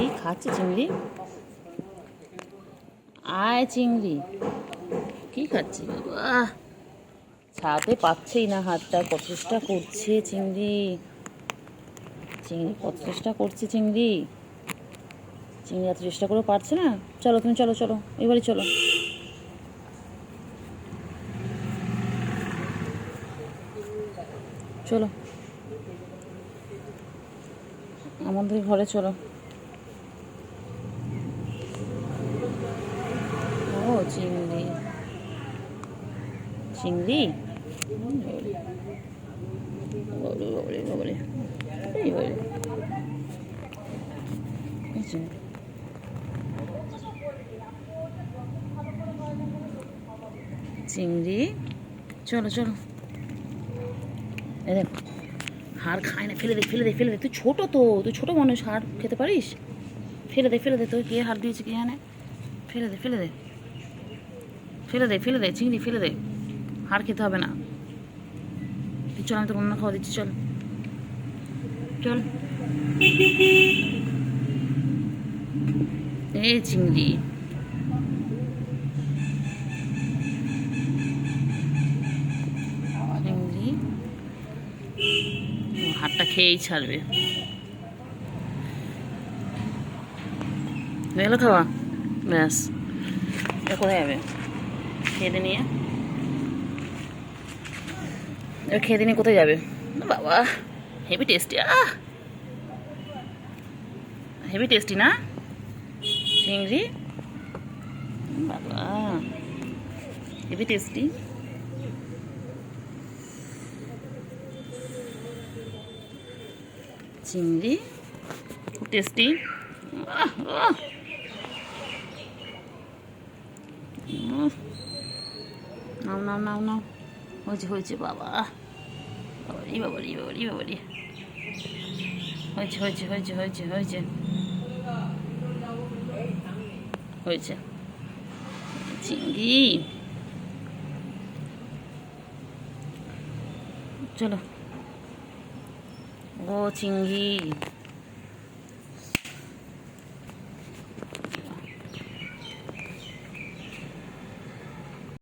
কি খাচ্ছে চিংড়ি? আয় চিংড়ি, কি খাচ্ছি বাবা? ছাড়াতে পারছেই না হাতটা, কত চেষ্টা করছে চিংড়ি। চিংড়ি কত চেষ্টা করছে চিংড়ি। চিংড়ি এত চেষ্টা করেও পারছে না। চলো তুমি, চলো চলো, এবারে চলো। চলো আমাদের ঘরে চলো। ও চিংড়ি, চিংড়ি বাবরে বাবরে বাবরে, এইবারে চিংড়ি, চলো চলো। এ দেখ, হাড় খায় না, ফেলে দে ফেলে দে ফেলে দে। তুই ছোটো তো, তুই ছোটো মানুষ, হাড় খেতে পারিস? ফেলে দে ফেলে দে, তোর কে হাড় দিয়েছে কে জানে। ফেলে দে ফেলে দে ফেলে দে ফেলে দে, চিংড়ি ফেলে দে, হাড় খেতে হবে না। তুই চল, আমি তো অন্য খাওয়া দিচ্ছি, চল চল। এই চিংড়ি, চিংড়ি হাড়টা খেয়েই ছাড়বে। হয়ে গেলো খাওয়া, ব্যাস। এটা কোথায় যাবে? খেয়ে দিয়ে নিয়ে, এবার খেয়ে দিয়ে নিয়ে কোথায় যাবে? বাবা হেভি টেস্টি, হেভি টেস্টি না চিংড়ি? বাবা হেভি টেস্টি। চিংড়ি খুব টেস্টি। নাও নাও নাও নাও, হয়েছে হয়েছে বাবা, বাবারি বাবারি বাবারি বাবারি, হয়েছে হয়েছে হয়েছে হয়েছে হয়েছে হয়েছে। চিংড়ি চলো, ও চিংড়ি।